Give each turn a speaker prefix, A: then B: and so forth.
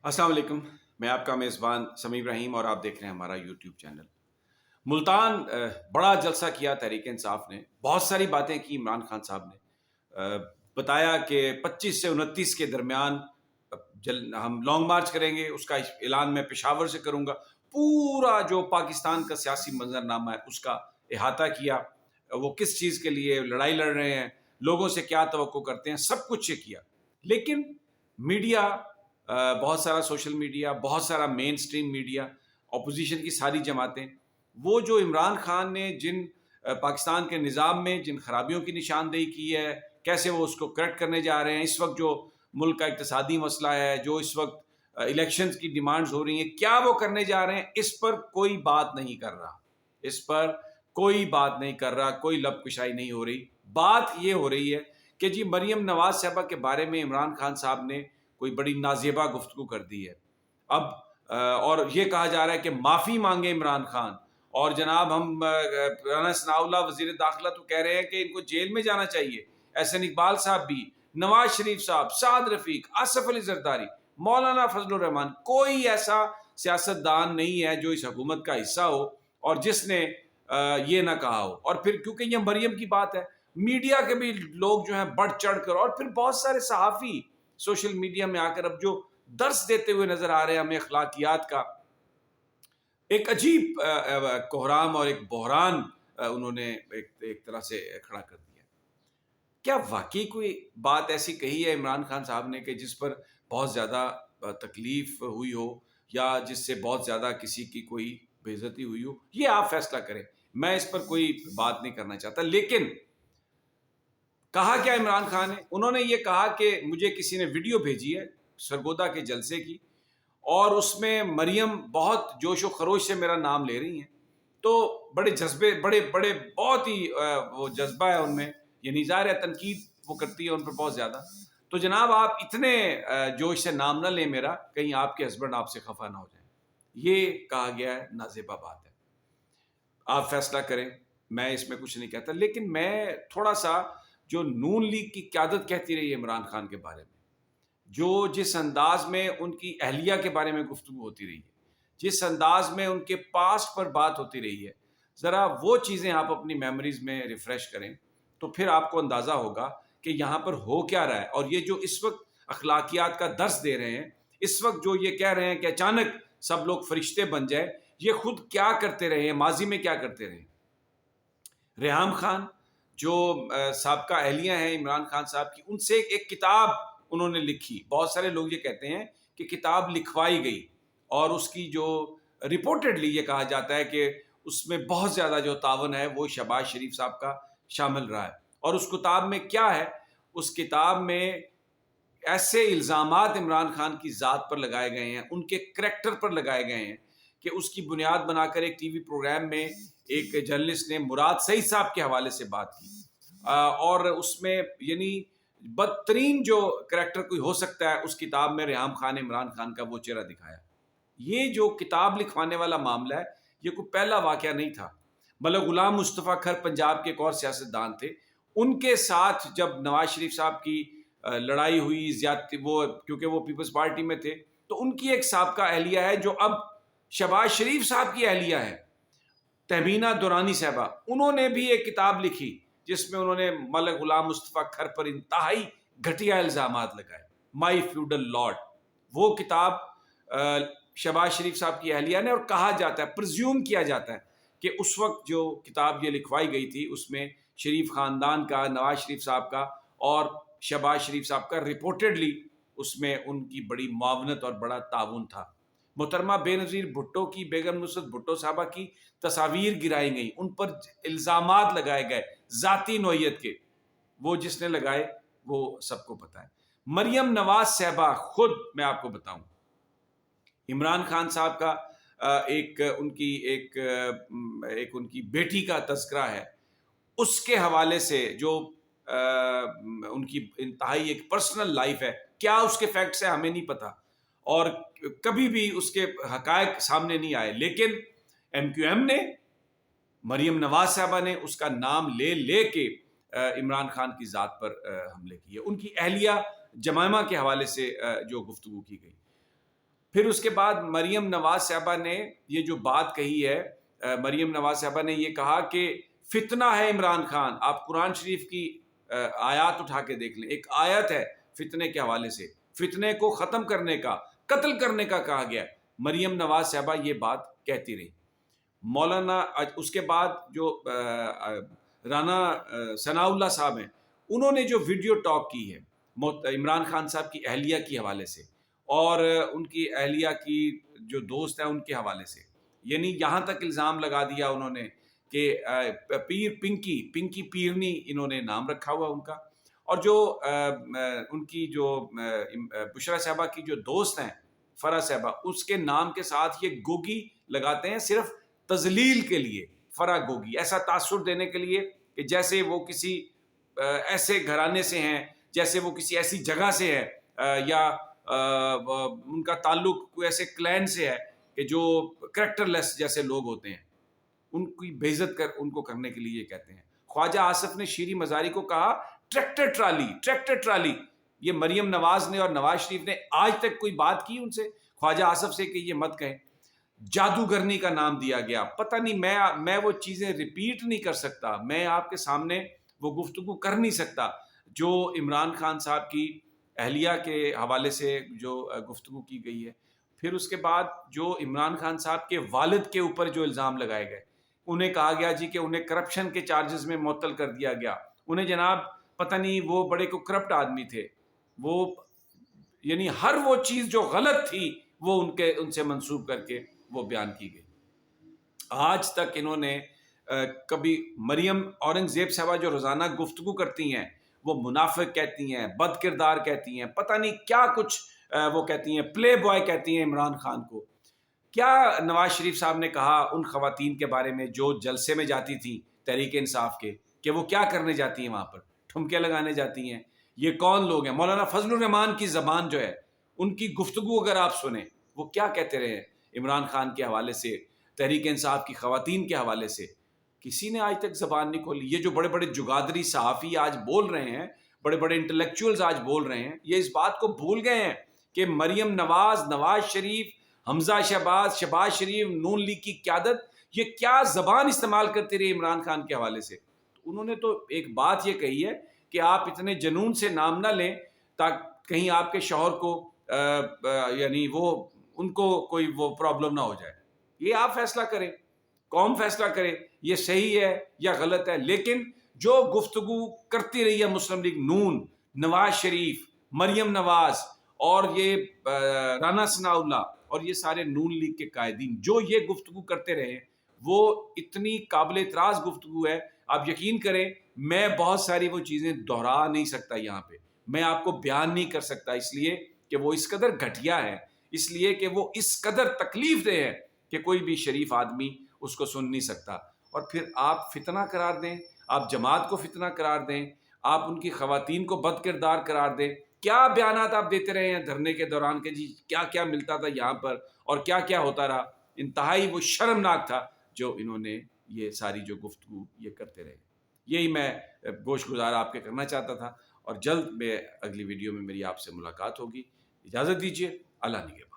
A: السلام علیکم، میں آپ کا میزبان سمیع ابراہیم اور آپ دیکھ رہے ہیں ہمارا یوٹیوب چینل۔ ملتان بڑا جلسہ کیا تحریک انصاف نے، بہت ساری باتیں کی عمران خان صاحب نے، بتایا کہ 25 سے 29 کے درمیان ہم لانگ مارچ کریں گے، اس کا اعلان میں پشاور سے کروں گا۔ پورا جو پاکستان کا سیاسی منظرنامہ ہے اس کا احاطہ کیا، وہ کس چیز کے لیے لڑائی لڑ رہے ہیں، لوگوں سے کیا توقع کرتے ہیں، سب کچھ یہ کیا۔ لیکن میڈیا، بہت سارا سوشل میڈیا، بہت سارا مین سٹریم میڈیا، اپوزیشن کی ساری جماعتیں، وہ جو عمران خان نے جن پاکستان کے نظام میں جن خرابیوں کی نشاندہی کی ہے، کیسے وہ اس کو کریکٹ کرنے جا رہے ہیں، اس وقت جو ملک کا اقتصادی مسئلہ ہے، جو اس وقت الیکشنز کی ڈیمانڈز ہو رہی ہیں، کیا وہ کرنے جا رہے ہیں، اس پر کوئی بات نہیں کر رہا، اس پر کوئی بات نہیں کر رہا، کوئی لب کشائی نہیں ہو رہی۔ بات یہ ہو رہی ہے کہ جی مریم نواز صاحبہ کے بارے میں عمران خان صاحب نے کوئی بڑی نازیبا گفتگو کر دی ہے۔ اب اور یہ کہا جا رہا ہے کہ معافی مانگے عمران خان، اور جناب ہم رانا ثناء اللہ وزیر داخلہ تو کہہ رہے ہیں کہ ان کو جیل میں جانا چاہیے، احسن اقبال صاحب بھی، نواز شریف صاحب، سعد رفیق، آصف علی زرداری، مولانا فضل الرحمان، کوئی ایسا سیاست دان نہیں ہے جو اس حکومت کا حصہ ہو اور جس نے یہ نہ کہا ہو۔ اور پھر کیونکہ یہ مریم کی بات ہے، میڈیا کے بھی لوگ جو ہیں بڑھ چڑھ کر، اور پھر بہت سارے صحافی سوشل میڈیا میں آ کر اب جو درس دیتے ہوئے نظر آ رہے ہیں ہمیں اخلاقیات کا، ایک عجیب کوہرام اور ایک بحران انہوں نے ایک طرح سے کھڑا کر دیا۔ کیا واقعی کوئی بات ایسی کہی ہے عمران خان صاحب نے کہ جس پر بہت زیادہ تکلیف ہوئی ہو، یا جس سے بہت زیادہ کسی کی کوئی بے عزتی ہوئی ہو؟ یہ آپ فیصلہ کریں، میں اس پر کوئی بات نہیں کرنا چاہتا۔ لیکن کہا کیا عمران خان نے؟ انہوں نے یہ کہا کہ مجھے کسی نے ویڈیو بھیجی ہے سرگودا کے جلسے کی، اور اس میں مریم بہت جوش و خروش سے میرا نام لے رہی ہیں، تو بڑے جذبے، بڑے بڑے بہت ہی وہ جذبہ ہے ان میں، یعنی ظاہر ہے تنقید وہ کرتی ہے ان پر بہت زیادہ۔ تو جناب آپ اتنے جوش سے نام نہ لیں میرا، کہیں آپ کے ہسبینڈ آپ سے خفا نہ ہو جائیں۔ یہ کہا گیا ہے، نازیبا بات ہے، آپ فیصلہ کریں، میں اس میں کچھ نہیں کہتا۔ لیکن میں تھوڑا سا جو نون لیگ کی قیادت کہتی رہی ہے عمران خان کے بارے میں، جو جس انداز میں ان کی اہلیہ کے بارے میں گفتگو ہوتی رہی ہے، جس انداز میں ان کے پاسٹ پر بات ہوتی رہی ہے، ذرا وہ چیزیں آپ اپنی میموریز میں ریفریش کریں تو پھر آپ کو اندازہ ہوگا کہ یہاں پر ہو کیا رہا ہے۔ اور یہ جو اس وقت اخلاقیات کا درس دے رہے ہیں، اس وقت جو یہ کہہ رہے ہیں کہ اچانک سب لوگ فرشتے بن جائے، یہ خود کیا کرتے رہے ہیں، ماضی میں کیا کرتے رہے ہیں۔ ریحام خان جو سابقہ اہلیہ ہیں عمران خان صاحب کی، ان سے ایک کتاب انہوں نے لکھی، بہت سارے لوگ یہ کہتے ہیں کہ کتاب لکھوائی گئی، اور اس کی جو رپورٹڈلی یہ کہا جاتا ہے کہ اس میں بہت زیادہ جو تعاون ہے وہ شہباز شریف صاحب کا شامل رہا ہے۔ اور اس کتاب میں کیا ہے؟ اس کتاب میں ایسے الزامات عمران خان کی ذات پر لگائے گئے ہیں، ان کے کریکٹر پر لگائے گئے ہیں، کہ اس کی بنیاد بنا کر ایک ٹی وی پروگرام میں ایک جرنلسٹ نے مراد سعید صاحب کے حوالے سے بات کی، اور اس میں یعنی بدترین جو کریکٹر کوئی ہو سکتا ہے اس کتاب میں ریحام خان عمران خان کا وہ چہرہ دکھایا۔ یہ جو کتاب لکھوانے والا معاملہ ہے، یہ کوئی پہلا واقعہ نہیں تھا۔ ملک غلام مصطفیٰ کھر پنجاب کے ایک اور سیاستدان تھے، ان کے ساتھ جب نواز شریف صاحب کی لڑائی ہوئی، زیادتی، وہ کیونکہ وہ پیپلز پارٹی میں تھے، تو ان کی ایک سابقہ اہلیہ ہے جو اب شہباز شریف صاحب کی اہلیہ ہے، تہمینہ دورانی صاحبہ، انہوں نے بھی ایک کتاب لکھی جس میں انہوں نے ملک غلام مصطفیٰ کھر پر انتہائی گھٹیا الزامات لگائے، مائی فیوڈل لارڈ۔ وہ کتاب شہباز شریف صاحب کی اہلیہ نے، اور کہا جاتا ہے، پرزیوم کیا جاتا ہے کہ اس وقت جو کتاب یہ لکھوائی گئی تھی اس میں شریف خاندان کا، نواز شریف صاحب کا اور شہباز شریف صاحب کا رپورٹڈلی اس میں ان کی بڑی معاونت اور بڑا تعاون تھا۔ محترمہ بے نظیر بھٹو کی، بیگم نصرت بھٹو صاحبہ کی تصاویر گرائی گئیں، ان پر الزامات لگائے گئے ذاتی نوعیت کے، وہ جس نے لگائے وہ سب کو پتہ ہے۔ مریم نواز صاحبہ خود، میں آپ کو بتاؤں، عمران خان صاحب کا ایک ان کی بیٹی کا تذکرہ ہے، اس کے حوالے سے جو ان کی انتہائی ایک پرسنل لائف ہے، کیا اس کے فیکٹس ہیں ہمیں نہیں پتا، اور کبھی بھی اس کے حقائق سامنے نہیں آئے، لیکن ایم کیو ایم نے، مریم نواز صاحبہ نے اس کا نام لے لے کے عمران خان کی ذات پر حملے کیے، ان کی اہلیہ جمائمہ کے حوالے سے جو گفتگو کی گئی۔ پھر اس کے بعد مریم نواز صاحبہ نے یہ جو بات کہی ہے، مریم نواز صاحبہ نے یہ کہا کہ فتنہ ہے عمران خان. آپ قرآن شریف کی آیات اٹھا کے دیکھ لیں، ایک آیت ہے فتنے کے حوالے سے، فتنے کو ختم کرنے کا، قتل کرنے کا کہا گیا. مریم نواز صاحبہ یہ بات کہتی رہی. مولانا اس کے بعد جو رانا ثناء اللہ صاحب ہیں، انہوں نے جو ویڈیو ٹاک کی ہے عمران خان صاحب کی اہلیہ کی حوالے سے اور ان کی اہلیہ کی جو دوست ہیں ان کے حوالے سے، یعنی یہاں تک الزام لگا دیا انہوں نے کہ پیر پنکی پیرنی انہوں نے نام رکھا ہوا ان کا، اور جو ان کی جو بشرا صاحبہ کی جو دوست ہیں فرح صاحبہ، اس کے نام کے ساتھ یہ گوگی لگاتے ہیں صرف تذلیل کے لیے. فرح گوگی، ایسا تاثر دینے کے لیے کہ جیسے وہ کسی ایسے گھرانے سے ہیں، جیسے وہ کسی ایسی جگہ سے ہے، یا ان کا تعلق کوئی ایسے کلین سے ہے کہ جو کریکٹر لیس جیسے لوگ ہوتے ہیں، ان کی بےعزت ان کو کرنے کے لیے یہ کہتے ہیں. خواجہ آصف نے شیریں مزاری کو کہا ٹریکٹر ٹرالی. یہ مریم نواز نے اور نواز شریف نے آج تک کوئی بات کی ان سے خواجہ آصف سے کہ یہ مت کہیں. جادوگرنی کا نام دیا گیا. پتہ نہیں، میں وہ چیزیں ریپیٹ نہیں کر سکتا، میں آپ کے سامنے وہ گفتگو کر نہیں سکتا جو عمران خان صاحب کی اہلیہ کے حوالے سے جو گفتگو کی گئی ہے. پھر اس کے بعد جو عمران خان صاحب کے والد کے اوپر جو الزام لگائے گئے، انہیں کہا گیا جی کہ انہیں کرپشن کے چارجز میں معطل کر دیا گیا. انہیں جناب پتہ نہیں، وہ بڑے کو کرپٹ آدمی تھے، وہ یعنی ہر وہ چیز جو غلط تھی وہ ان سے منسوب کر کے وہ بیان کی گئی. آج تک انہوں نے کبھی مریم اورنگزیب صاحبہ جو روزانہ گفتگو کرتی ہیں وہ منافق کہتی ہیں، بد کردار کہتی ہیں، پتہ نہیں کیا کچھ وہ کہتی ہیں، پلے بوائے کہتی ہیں عمران خان کو. کیا نواز شریف صاحب نے کہا ان خواتین کے بارے میں جو جلسے میں جاتی تھیں تحریک انصاف کے، کہ وہ کیا کرنے جاتی ہیں وہاں پر؟ ٹھمکے لگانے جاتی ہیں. یہ کون لوگ ہیں؟ مولانا فضل الرحمان کی زبان جو ہے، ان کی گفتگو اگر آپ سنیں، وہ کیا کہتے رہے عمران خان کے حوالے سے، تحریک انصاف کی خواتین کے حوالے سے. کسی نے آج تک زبان نہیں کھولی. یہ جو بڑے بڑے جگادری صحافی آج بول رہے ہیں، بڑے بڑے انٹلیکچوئلز آج بول رہے ہیں، یہ اس بات کو بھول گئے ہیں کہ مریم نواز، نواز شریف، حمزہ شہباز شریف، نون لیگ کی قیادت یہ کیا زبان استعمال کرتی رہی عمران خان کے حوالے سے. انہوں نے تو ایک بات یہ کہی ہے کہ آپ اتنے جنون سے نام نہ لیں تاکہ کہیں آپ کے شوہر کو یعنی وہ ان کو کوئی وہ پرابلم نہ ہو جائے. یہ آپ فیصلہ کریں، قوم فیصلہ کرے یہ صحیح ہے یا غلط ہے. لیکن جو گفتگو کرتی رہی ہے مسلم لیگ نون، نواز شریف، مریم نواز اور یہ رانا ثناء اللہ اور یہ سارے نون لیگ کے قائدین جو یہ گفتگو کرتے رہے، وہ اتنی قابل اعتراض گفتگو ہے. آپ یقین کریں، میں بہت ساری وہ چیزیں دہرا نہیں سکتا یہاں پہ، میں آپ کو بیان نہیں کر سکتا، اس لیے کہ وہ اس قدر گھٹیا ہے، اس لیے کہ وہ اس قدر تکلیف دہ ہے کہ کوئی بھی شریف آدمی اس کو سن نہیں سکتا. اور پھر آپ فتنہ قرار دیں، آپ جماعت کو فتنہ قرار دیں، آپ ان کی خواتین کو بد کردار قرار دیں. کیا بیانات آپ دیتے رہے ہیں دھرنے کے دوران کہ جی کیا کیا ملتا تھا یہاں پر اور کیا کیا ہوتا رہا. انتہائی وہ شرمناک تھا جو انہوں نے یہ ساری جو گفتگو یہ کرتے رہے. یہی میں گوش گزار آپ کے کرنا چاہتا تھا، اور جلد میں اگلی ویڈیو میں میری آپ سے ملاقات ہوگی. اجازت دیجیے، اللہ نگہبان.